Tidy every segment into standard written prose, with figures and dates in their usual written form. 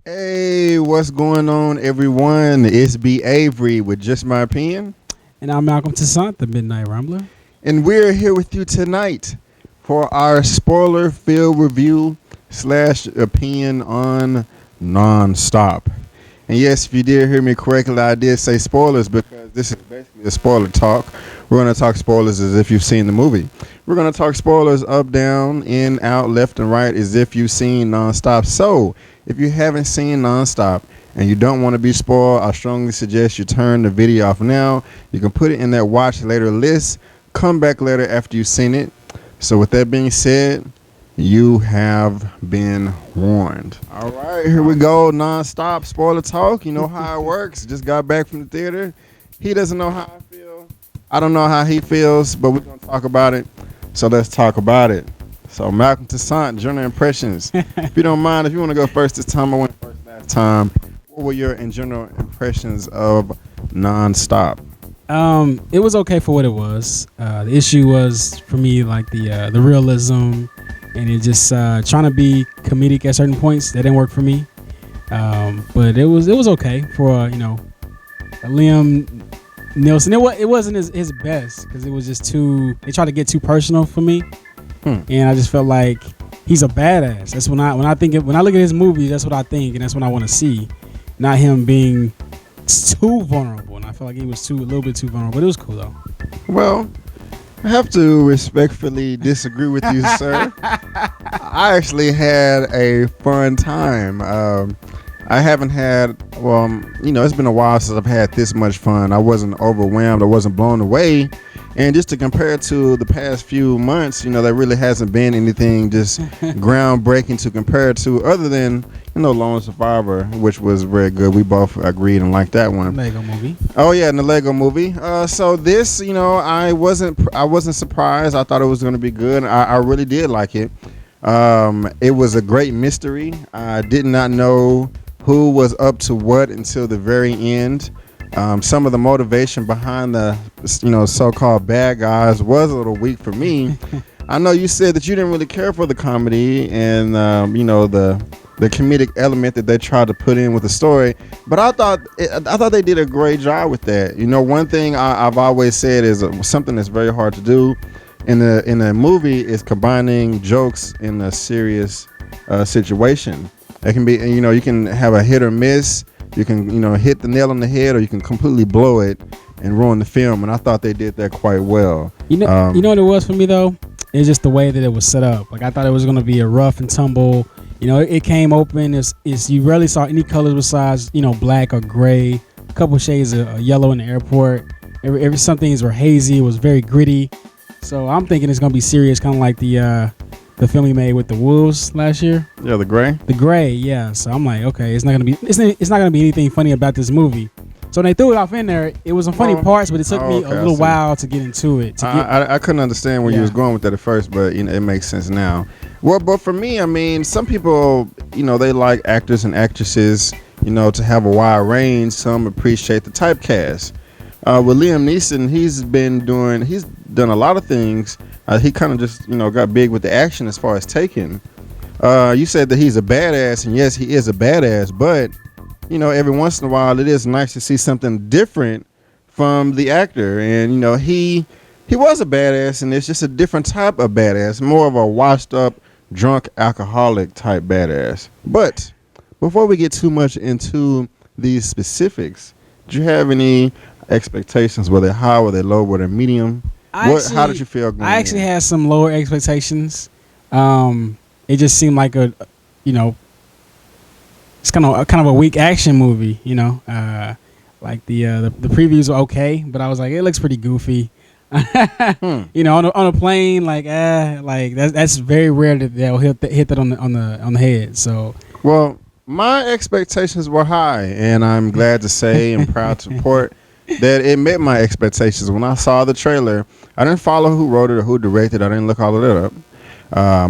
Hey, what's going on, everyone? It's B. Avery with Just My Opinion. And I'm Malcolm Toussaint, the Midnight Rambler. And we're here with you tonight for our spoiler-filled review slash opinion on Nonstop. And yes, if you did hear me correctly, I did say spoilers because this is basically a spoiler talk. We're going to talk spoilers as if you've seen the movie. We're going to talk spoilers up, down, in, out, left, and right as if you've seen Nonstop. So, if you haven't seen Nonstop and you don't want to be spoiled, I strongly suggest you turn the video off now. You can put it in that watch later list. Come back later after you've seen it. So, with that being said, you have been warned. All right, here we go. Nonstop spoiler talk. You know how it works. Just got back from the theater. He doesn't know how I feel. I don't know how he feels, but we're going to talk about it. So let's talk about it. So Malcolm Toussaint, general impressions. If you don't mind, if you want to go first this time, I went first last time. What were your general impressions of Nonstop? It was okay for what it was. The issue was for me like the realism, and it just trying to be comedic at certain points. That didn't work for me. But it was okay for Liam Neeson. It wasn't his best because it was just they tried to get too personal for me, and I just felt like he's a badass. That's when I look at his movies, that's what I think, and that's what I want to see, not him being too vulnerable. And I felt like he was a little bit too vulnerable, but it was cool though. Well, I have to respectfully disagree with you, sir. I actually had a fun time. I haven't had, it's been a while since I've had this much fun. I wasn't overwhelmed. I wasn't blown away. And just to compare to the past few months, there really hasn't been anything just groundbreaking to compare to other than, Lone Survivor, which was very good. We both agreed and liked that one. Lego movie. Oh, yeah, and the Lego movie. So this, I wasn't surprised. I thought it was going to be good. I really did like it. It was a great mystery. I did not know who was up to what until the very end. Some of the motivation behind the so-called bad guys was a little weak for me. I know you said that you didn't really care for the comedy and the comedic element that they tried to put in with the story, but I thought they did a great job with that. One thing I've always said is something that's very hard to do in a movie is combining jokes in a serious situation. It can be, you can have a hit or miss. You can, hit the nail on the head, or you can completely blow it and ruin the film. And I thought they did that quite well. You know what it was for me though? It's just the way that it was set up. Like I thought it was going to be a rough and tumble. It came open. It's you rarely saw any colors besides black or gray. A couple shades of yellow in the airport. Some things were hazy. It was very gritty. So I'm thinking it's going to be serious, kind of like the film he made with the Wolves last year. Yeah, the Gray. The Gray, yeah. So I'm like, okay, it's not gonna be anything funny about this movie. So when they threw it off in there, it was some funny parts, but it took me a little while to get into it. I couldn't understand where you was going with that at first, but it makes sense now. Well, but for me, some people, they like actors and actresses, to have a wide range. Some appreciate the typecast. With Liam Neeson, he's done a lot of things. He kind of just, got big with the action as far as taking. You said that he's a badass, and yes, he is a badass, but, every once in a while, it is nice to see something different from the actor. And, he was a badass, and it's just a different type of badass, more of a washed up, drunk, alcoholic type badass. But before we get too much into these specifics, do you have any expectations? Were they high, were they low, were they medium? How did you feel going I actually had some lower expectations. It just seemed like it's kind of a weak action movie, like the previews were okay, but I was like, it looks pretty goofy. On a plane, like that's very rare that they'll hit that on the head. So well, my expectations were high, and I'm glad to say and proud to report that it met my expectations. When I saw the trailer, I didn't follow who wrote it or who directed it. I didn't look all of that up.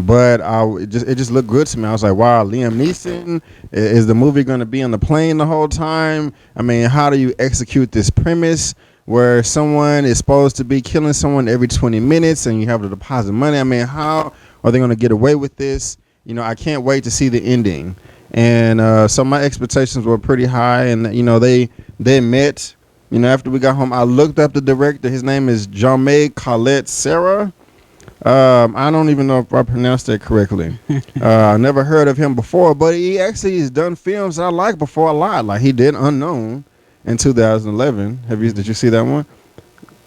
But it just looked good to me. I was like, wow, Liam Neeson, is the movie going to be on the plane the whole time? I mean, how do you execute this premise where someone is supposed to be killing someone every 20 minutes and you have to deposit money? I mean, how are they going to get away with this? I can't wait to see the ending. and so my expectations were pretty high, and they met. After we got home, I looked up the director. His name is MacLeod Sarah. I don't even know if I pronounced that correctly. I never heard of him before, but he actually has done films that I like before a lot. Like he did Unknown in 2011. Did you see that one?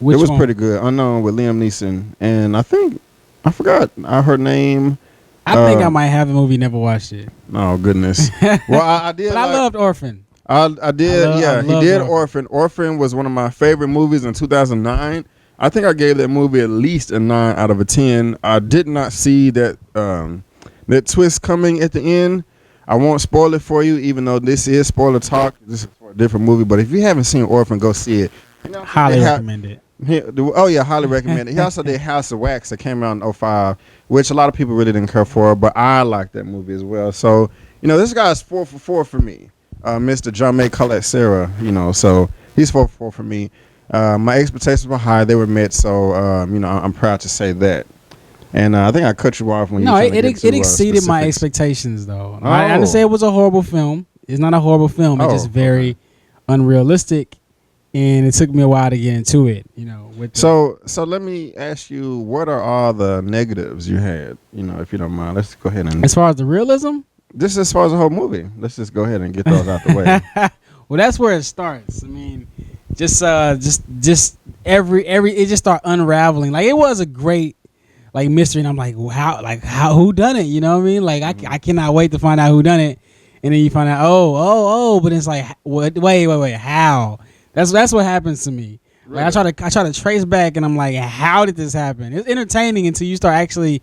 Which it was one? pretty good. Unknown with Liam Neeson, and I forgot her name. I think I might have the movie. Never watched it. Oh goodness. Well, I did. But I loved Orphan. I did. He did Orphan. Orphan was one of my favorite movies in 2009. I think I gave that movie at least a 9 out of a 10. I did not see that twist coming at the end. I won't spoil it for you, even though this is spoiler talk. This is for a different movie. But if you haven't seen Orphan, go see it. Highly recommend it. Highly recommend it. He also did House of Wax that came out in 2005, which a lot of people really didn't care for, but I liked that movie as well. So, this guy's 4 for 4 for me. Mr. MacLeod Sarah, so he's 4 for 4 for me. My expectations were high; they were met. So, I'm proud to say that. And I think I cut you off when it exceeded my expectations, though. Oh. I didn't say it was a horrible film. It's not a horrible film. It's just very unrealistic, and it took me a while to get into it. So let me ask you, what are all the negatives you had? If you don't mind, let's go ahead and. As far as the realism. This is as far as the whole movie. Let's just go ahead and get those out the way. Well, that's where it starts. I mean, just every it just start unraveling. Like it was a great mystery, and I'm like, how who done it? You know what I mean? Like I cannot wait to find out who done it, and then you find out but it's like what? Wait, how? That's what happens to me. Really? Like I try to trace back, and I'm like, how did this happen? It's entertaining until you start actually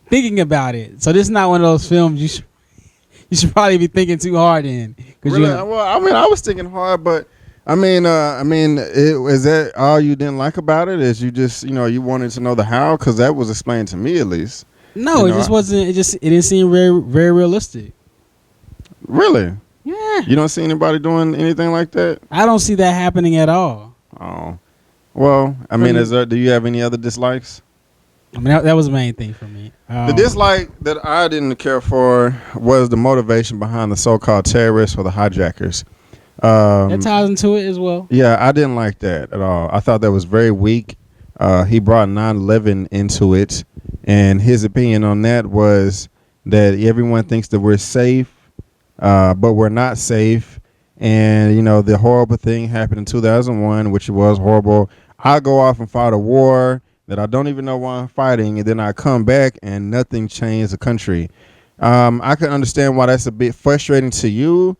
thinking about it. So this is not one of those films you should probably be thinking too hard in. Really? Well, I was thinking hard, but is that all you didn't like about it? Is you just you wanted to know the how? Because that was explained to me at least. No, it just wasn't. It didn't seem very very realistic. Really? Yeah. You don't see anybody doing anything like that? I don't see that happening at all. Oh, well, do you have any other dislikes? That was the main thing for me. The dislike that I didn't care for was the motivation behind the so-called terrorists or the hijackers. That ties into it as well. Yeah, I didn't like that at all. I thought that was very weak. He brought 9/11 into it, and his opinion on that was that everyone thinks that we're safe, but we're not safe. And, the horrible thing happened in 2001, which was horrible. I go off and fight a war that I don't even know why I'm fighting, and then I come back and nothing changed the country. I can understand why that's a bit frustrating to you,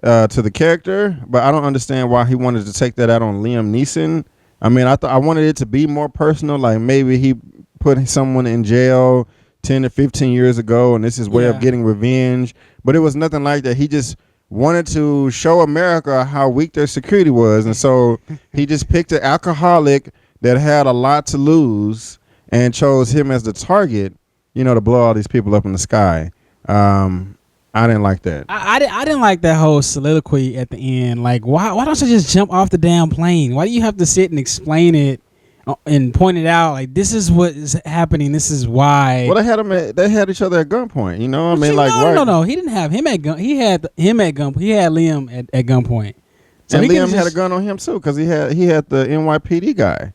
to the character, but I don't understand why he wanted to take that out on Liam Neeson. I wanted it to be more personal, like maybe he put someone in jail 10 to 15 years ago, and this is his way of getting revenge, but it was nothing like that. He just wanted to show America how weak their security was, and so he just picked an alcoholic that had a lot to lose and chose him as the target, to blow all these people up in the sky. I didn't like that. I didn't like that whole soliloquy at the end. Like, why don't you just jump off the damn plane? Why do you have to sit and explain it and point it out? Like, this is what is happening. This is why. Well, they had each other at gunpoint. No. He didn't have him at gun. He had him at gun. He had Liam at gunpoint. So and Liam had a gun on him too, because he had the NYPD guy.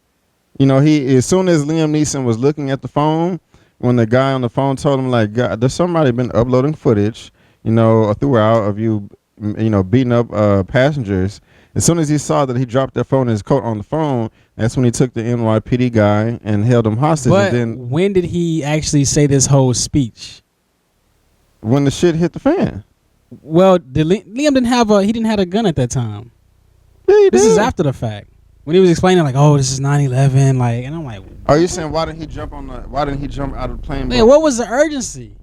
He as soon as Liam Neeson was looking at the phone, when the guy on the phone told him, like, God, there's somebody been uploading footage, throughout of you, beating up passengers. As soon as he saw that he dropped that phone and his coat on the phone, that's when he took the NYPD guy and held him hostage. But and then, when did he actually say this whole speech? When the shit hit the fan. Well, Liam didn't have a gun at that time. Yeah, this is after the fact. When he was explaining, like, oh, this is 9/11, like, and I'm like, are you saying why didn't he jump out of the plane? Man, what was the urgency?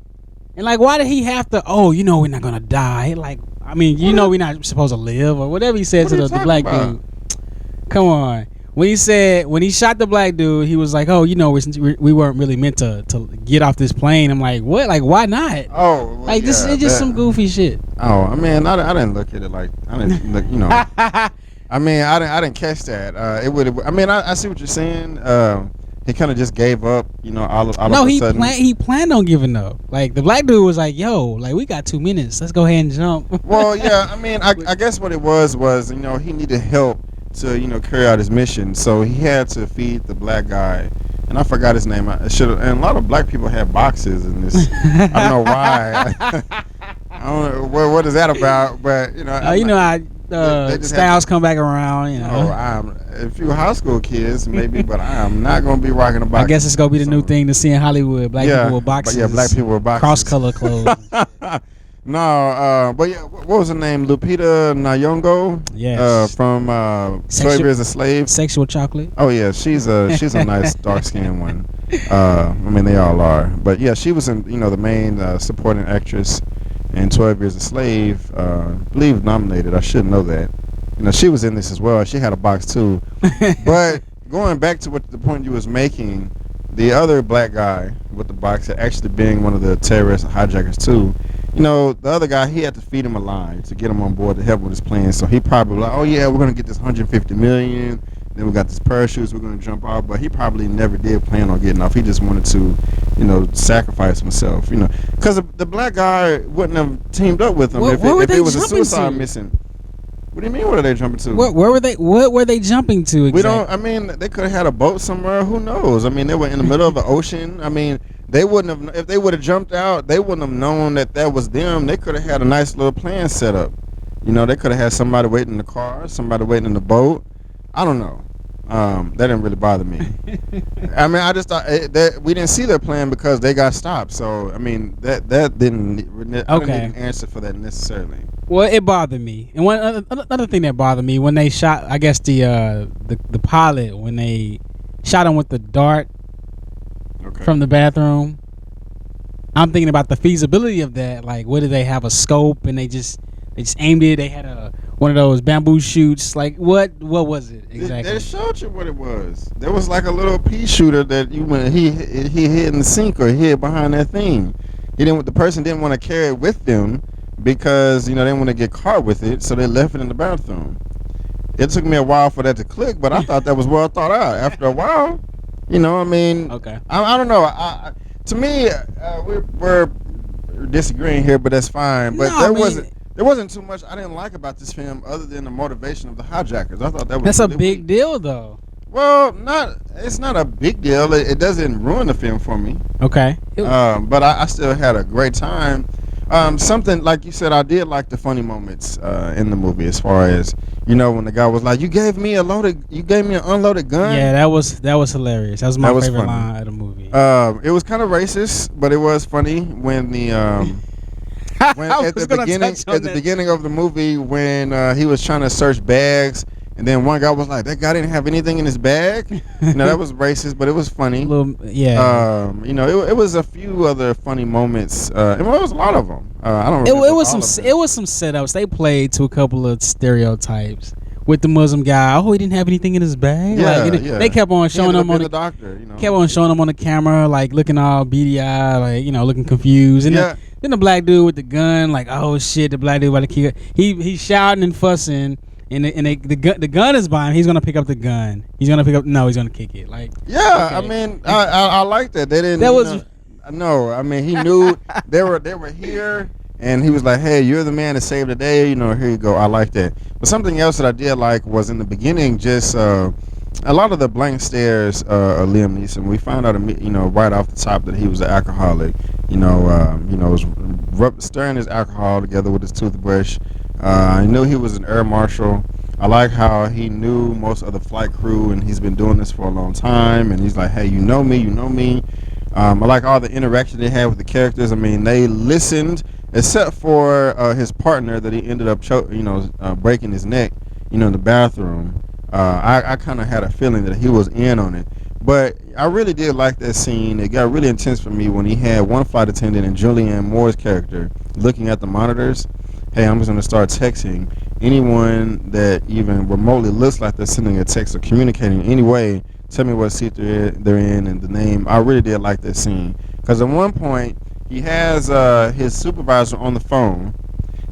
And like, why did he have to? Oh, we're not gonna die. Like, we're not supposed to live or whatever he said to the black dude. Come on. When he shot the black dude, he was like, oh, we weren't really meant to get off this plane. I'm like, what? Like, why not? Oh, well, like this is just some goofy shit. Oh, I didn't look at it like I didn't look, I didn't catch that. It would. I see what you're saying. he kind of just gave up, all No, of a sudden. he planned on giving up. Like the black dude was like, "Yo, like we got 2 minutes. Let's go ahead and jump." Well, yeah, I mean, I guess what it was, he needed help to, carry out his mission. So he had to feed the black guy. And I forgot his name. I should have. And a lot of black people have boxes in this. I don't know why. I don't know what is that about. But they just styles come back around. Oh, I'm a few high school kids maybe, but I am not gonna be rocking a box. I guess it's gonna be the new thing to see in Hollywood. Black people with boxes. Yeah, black people with boxes. Cross color clothes. No, but yeah, what was her name? Lupita Nyong'o. Yes. From 12 Years a Slave. Sexual Chocolate. Oh yeah, she's a nice dark skinned one. I mean they all are, but yeah, she was in the main supporting actress in 12 Years a Slave. I believe nominated. I should know that. She was in this as well. She had a box too. But going back to what the point you was making, the other black guy with the box actually being one of the terrorist hijackers too. The other guy, he had to feed him a lie to get him on board to help with his plan. So he probably like, oh yeah, we're gonna get this 150 million. Then we got this parachutes. We're gonna jump off. But he probably never did plan on getting off. He just wanted to, sacrifice himself. Because the black guy wouldn't have teamed up with him if it was a suicide mission. What do you mean? What are they jumping to? Where were they? What were they jumping to? Exactly? We don't. I mean, they could have had a boat somewhere. Who knows? I mean, they were in the middle of the ocean. I mean, they wouldn't have. If they would have jumped out, they wouldn't have known that was them. They could have had a nice little plan set up. They could have had somebody waiting in the car, somebody waiting in the boat. I don't know. That didn't really bother me. I mean, I just thought that we didn't see their plan because they got stopped. So I mean, that didn't. I didn't need an answer for that necessarily. Well, it bothered me, and another thing that bothered me when they shot, I guess the pilot when they shot him with the dart from the bathroom. I'm thinking about the feasibility of that. Like, what did they have a scope and they just aimed it? They had one of those bamboo shoots. Like, what was it exactly? They showed you what it was. There was like a little pea shooter that he hid in the sink or hid behind that thing. The person didn't want to carry it with them. Because they didn't want to get caught with it, so they left it in the bathroom. It took me a while for that to click, but I thought that was well thought out. After a while, I mean, okay. I don't know. To me, we're disagreeing here, but that's fine. But there wasn't too much I didn't like about this film other than the motivation of the hijackers. I thought that was that's really a big deal, though. Well, it's not a big deal. It doesn't ruin the film for me. Okay. But I still had a great time. Something like you said, I did like the funny moments in the movie, as far as when the guy was like, "You gave me an unloaded gun." Yeah, that was hilarious. That was my favorite line of the movie. It was kind of racist, but it was funny when the at the beginning of the movie when he was trying to search bags. And then one guy was like, "That guy didn't have anything in his bag." That was racist, but it was funny. It was a few other funny moments. It was a lot of them. I don't. It was some setups. They played to a couple of stereotypes with the Muslim guy. Oh, he didn't have anything in his bag. They kept on showing him on the doctor. Kept on showing him on the camera, like looking all beady eyed, like looking confused. And then the black dude with the gun, like, oh shit, the black dude about to kill. He's shouting and fussing. And the gun is by him. He's gonna pick up the gun. He's gonna kick it. Like, yeah, okay. I mean, I like that. They didn't. That was no. I mean, he knew they were here, and he was like, "Hey, you're the man to save the day. Here you go." I like that. But something else that I did like was in the beginning, just a lot of the blank stares of Liam Neeson. We found out, right off the top that he was an alcoholic. Was stirring his alcohol together with his toothbrush. I knew he was an air marshal. I like how he knew most of the flight crew, and he's been doing this for a long time. And he's like, "Hey, you know me." I like all the interaction they had with the characters. I mean, they listened, except for his partner that he ended up, breaking his neck, in the bathroom. I kind of had a feeling that he was in on it. But I really did like that scene. It got really intense for me when he had one flight attendant and Julianne Moore's character looking at the monitors. Hey, I'm just going to start texting anyone that even remotely looks like they're sending a text or communicating in any way. Tell me what seat they're in and the name. I really did like that scene. Because at one point, he has his supervisor on the phone.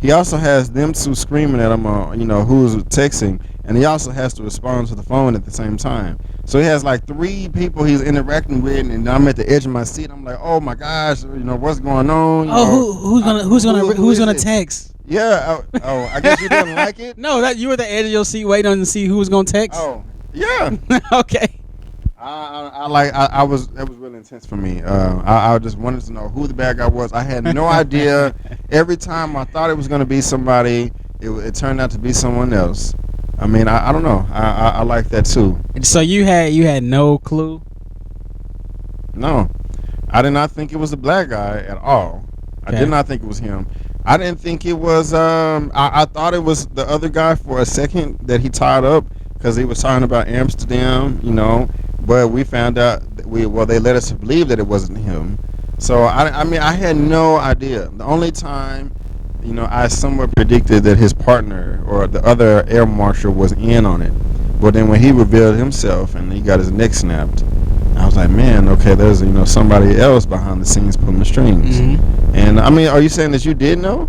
He also has them two screaming at him, who's texting. And he also has to respond to the phone at the same time. So he has like 3 people he's interacting with, and I'm at the edge of my seat. I'm like, oh my gosh, what's going on? Who's is gonna it? text? Yeah. I guess you didn't like it. No, that you were at the edge of your seat waiting to see who was gonna text. Oh, yeah. Okay. I was that was really intense for me. I just wanted to know who the bad guy was. I had no idea. Every time I thought it was gonna be somebody, it turned out to be someone else. I mean, I don't know. I like that too. So you had no clue. No, I did not think it was the black guy at all. Okay. I did not think it was him. I didn't think it was. I thought it was the other guy for a second that he tied up because he was talking about Amsterdam, But we found out that they let us believe that it wasn't him. So I mean, I had no idea. The only time, I somewhat predicted that his partner or the other air marshal was in on it. But then when he revealed himself and he got his neck snapped, I was like, man, okay, there's somebody else behind the scenes pulling the strings. Mm-hmm. And I mean, are you saying that you did know?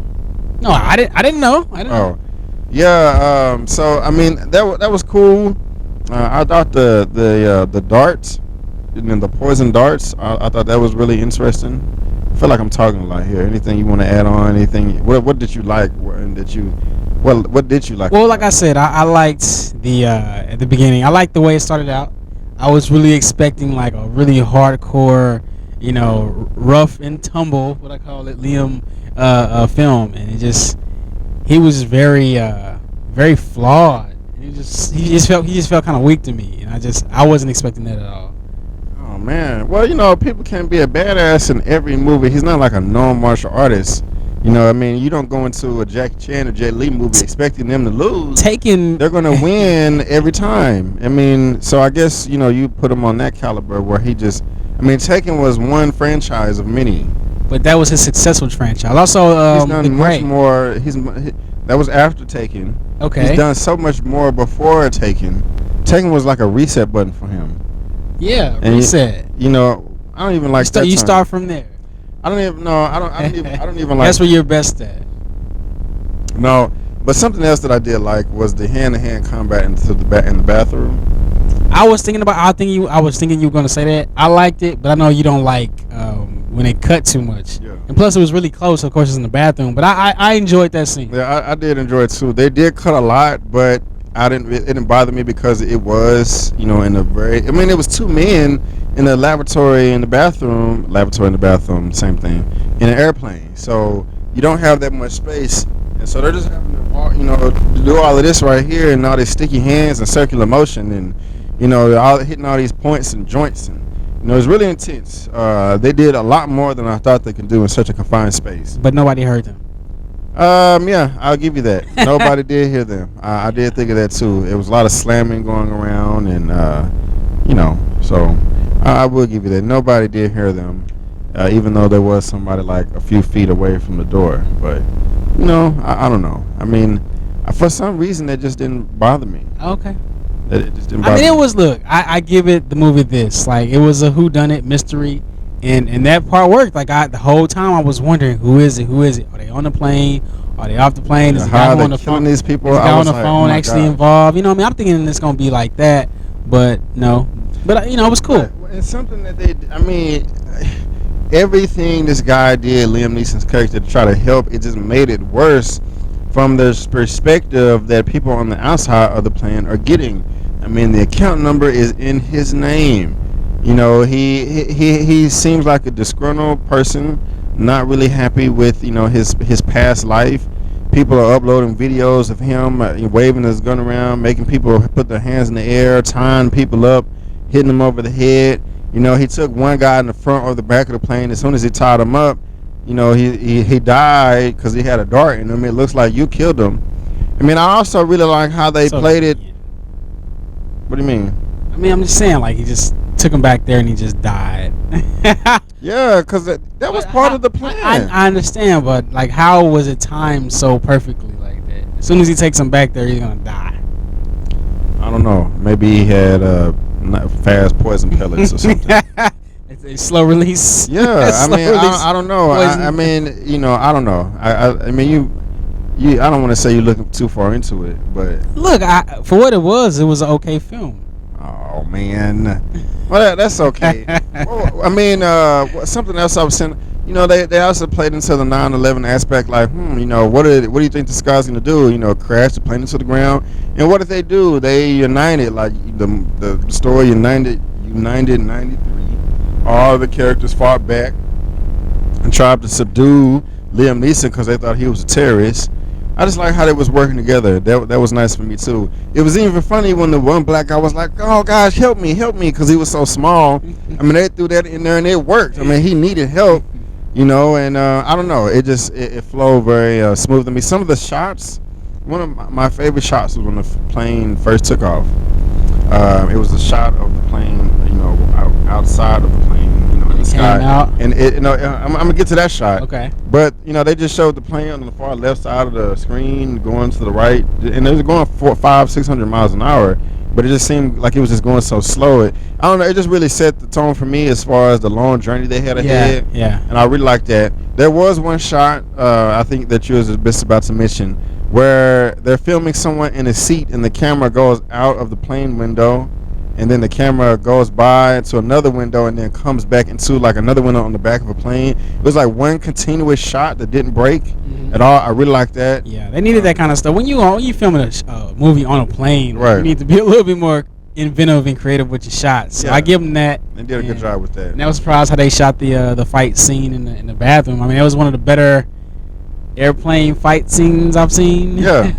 No, I didn't know. I didn't know. Yeah. So I mean, that was cool. I thought the darts, the poison darts. I thought that was really interesting. I feel like I'm talking a lot here. Anything you want to add on? Anything? What did you like? What did you like? Well, like I said, I liked the at the beginning. I liked the way it started out. I was really expecting like a really hardcore, rough and tumble, what I call it, Liam film, and he was very very flawed. He just felt kind of weak to me, and I wasn't expecting that at all. Oh man, well people can't be a badass in every movie. He's not like a known martial artist. I mean, you don't go into a Jackie Chan or Jet Li movie expecting them to lose. They're gonna win every time. I mean, so I guess you put him on that caliber where Taken was one franchise of many. But that was his successful franchise. Also, he's done much more. That was after Taken. Okay. He's done so much more before Taken. Taken was like a reset button for him. Yeah, and reset. I don't even like that. You start from there. I don't even know. I don't even like. That's where you're best at. No, but something else that I did like was the hand-to-hand combat in the bathroom. I was thinking you were gonna say that. I liked it, but I know you don't like when it cut too much. Yeah. And plus, it was really close. Of course, it's in the bathroom. But I enjoyed that scene. Yeah, I did enjoy it too. They did cut a lot, but it didn't bother me because it was it was 2 men in the laboratory in the bathroom, same thing, in an airplane. So you don't have that much space, and so they're just having to walk, to do all of this right here, and all these sticky hands and circular motion, and hitting all these points and joints, and it's really intense. They did a lot more than I thought they could do in such a confined space. But nobody heard them. Yeah, I'll give you that. Nobody did hear them. I did think of that too. It was a lot of slamming going around, and so I will give you that. Nobody did hear them, even though there was somebody like a few feet away from the door. But I don't know. I mean, for some reason, that just didn't bother me. Okay. It just didn't bother me. it was. Look, I give the movie this. Like, it was a whodunit mystery. And that part worked. Like, the whole time I was wondering, who is it? Are they on the plane? Are they off the plane? Is the guy on the phone? These people? Is the guy on the phone actually involved? I'm thinking it's gonna be like that, but no. But it was cool. It's something that everything this guy did, Liam Neeson's character, to try to help, it just made it worse from the perspective that people on the outside of the plane are getting. The account number is in his name. He seems like a disgruntled person, not really happy with his past life. People are uploading videos of him waving his gun around, making people put their hands in the air, tying people up, hitting them over the head. He took one guy in the front or the back of the plane. As soon as he tied him up, he died because he had a dart in him. It looks like you killed him. I also really like how they played it. What do you mean? I'm just saying, like, he just took him back there and he just died. Yeah, because that was part of the plan. I understand, but like, how was it timed so perfectly like that? As soon as he takes him back there, he's gonna die. I don't know. Maybe he had fast poison pellets or something. It's a slow release. Yeah, I don't know. I don't know. I don't want to say you're looking too far into it, but look, for what it was an okay film. Oh man. Well, that's okay. Well, I mean, something else I was saying. They also played into the 9/11 aspect. Like, what do you think the sky's gonna do? Crash the plane into the ground. And what did they do? They united. Like the story united '93. All the characters fought back and tried to subdue Liam Neeson because they thought he was a terrorist. I just like how they was working together. That was nice for me too. It was even funny when the one black guy was like, "Oh gosh, help me," because he was so small. I mean, they threw that in there and it worked. I mean, he needed help, and I don't know. It flowed very smooth to me. Some of the shots, one of my favorite shots was when the plane first took off. It was a shot of the plane, outside of the plane, in the sky. Out. And I'm gonna get to that shot. Okay. But they just showed the plane on the far left side of the screen going to the right, and it was going 500-600 miles an hour. But it just seemed like it was just going so slow. I don't know. It just really set the tone for me as far as the long journey they had ahead. Yeah. And I really liked that. There was one shot I think that you was just about to mention, where they're filming someone in a seat and the camera goes out of the plane window, and then the camera goes by to another window and then comes back into like another window on the back of a plane. It was like one continuous shot that didn't break at all. I really liked that. Yeah, they needed that kind of stuff. When you filming a movie on a plane, right, you need to be a little bit more inventive and creative with your shots. So I give them that. They did a good job with that. And I was surprised how they shot the fight scene in the bathroom. I mean, it was one of the better airplane fight scenes I've seen. Yeah,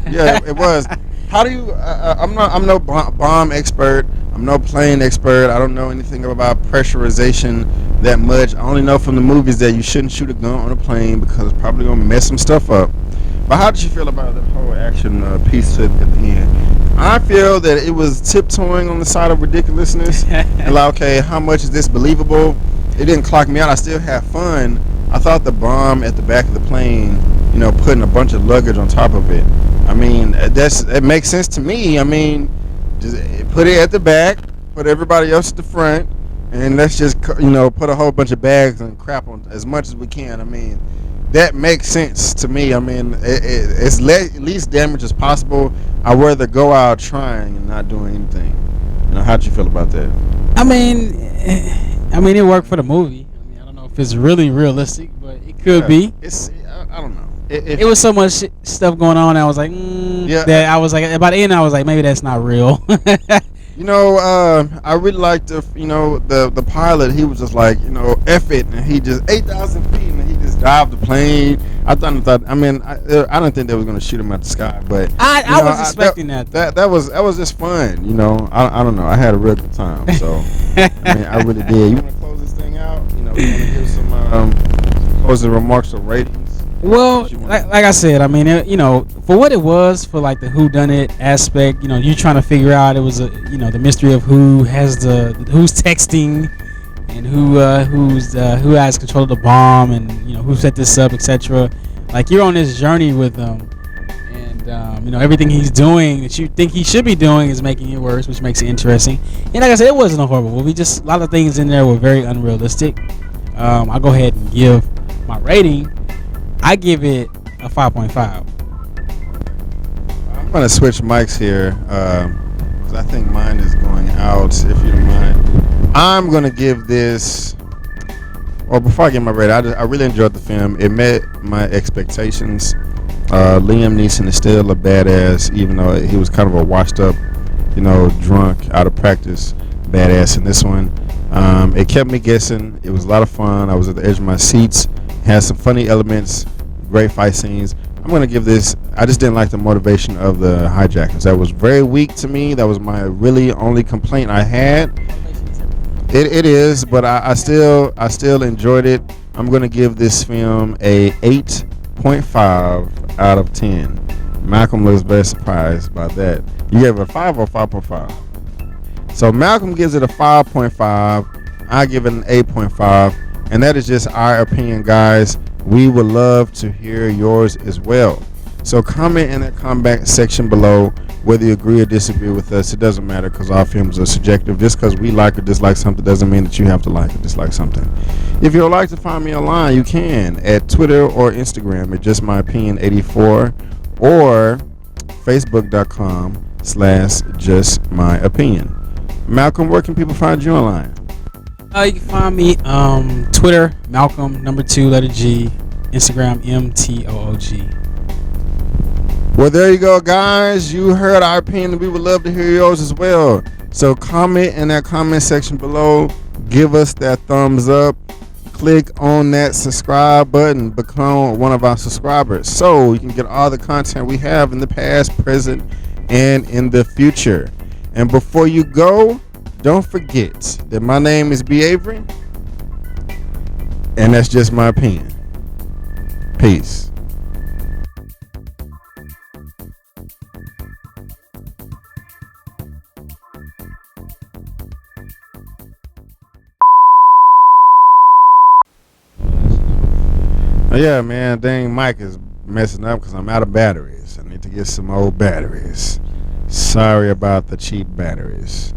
it was. How do you? I'm no bomb expert. I'm no plane expert. I don't know anything about pressurization that much. I only know from the movies that you shouldn't shoot a gun on a plane because it's probably gonna mess some stuff up. But how did you feel about the whole action piece at the end? I feel that it was tiptoeing on the side of ridiculousness. And like, okay, how much is this believable? It didn't clock me out. I still had fun. I thought the bomb at the back of the plane, putting a bunch of luggage on top of it. I mean, it makes sense to me. I mean, just put it at the back, put everybody else at the front, and let's just put a whole bunch of bags and crap on as much as we can. I mean, that makes sense to me. I mean, it's least damage as possible. I'd rather go out trying and not doing anything. How'd you feel about that? I mean, it worked for the movie. I mean, I don't know if it's really realistic, but it could be. I don't know. It was so much stuff going on. I was like, that I was like, by the end, I was like, maybe that's not real. I really liked the pilot. He was just like, F it, and he just 8,000 feet, and he just dived the plane. I didn't think they was gonna shoot him out the sky, but I was expecting that. That was just fun. I don't know. I had a real good time. So I really did. You want to close this thing out? You want to give some closing remarks or ratings? Well, like I said, I mean, for what it was, for like the whodunit aspect, you trying to figure out, it was the mystery of who's texting and who has control of the bomb, and who set this up, etc. Like, you're on this journey with them, and everything he's doing that you think he should be doing is making it worse, which makes it interesting. And like I said, it wasn't a horrible movie. Just a lot of things in there were very unrealistic. I'll go ahead and give my rating. I give it a 5.5. I'm going to switch mics here because I think mine is going out, if you don't mind. I'm going to give this, or before I get my rating, I really enjoyed the film. It met my expectations. Liam Neeson is still a badass, even though he was kind of a washed up, drunk, out of practice badass in this one. It kept me guessing. It was a lot of fun. I was at the edge of my seats. Had some funny elements, great fight scenes. I'm going to give this, I just didn't like the motivation of the hijackers. That was very weak to me. That was my really only complaint I had. It is, but I still enjoyed it. I'm going to give this film a 8.5 out of 10. Malcolm looks very surprised by that. You gave it a 5 or 5.5? So Malcolm gives it a 5.5. I give it an 8.5. And that is just our opinion, guys. We would love to hear yours as well. So comment in the comment section below whether you agree or disagree with us. It doesn't matter because our films are subjective. Just because we like or dislike something doesn't mean that you have to like or dislike something. If you would like to find me online, you can at Twitter or Instagram at JustMyOpinion84 or Facebook.com/JustMyOpinion. Malcolm, where can people find you online? You can find me Twitter, Malcolm number 2 letter G, Instagram MTOOG. Well, there you go, guys. You heard our opinion. We would love to hear yours as well. So comment in that comment section below. Give us that thumbs up. Click on that subscribe button. Become one of our subscribers so you can get all the content we have in the past, present, and in the future. And before you go, don't forget that my name is B. Avery, and that's just my opinion. Peace. Oh, yeah, man, dang, mic is messing up because I'm out of batteries. I need to get some old batteries. Sorry about the cheap batteries.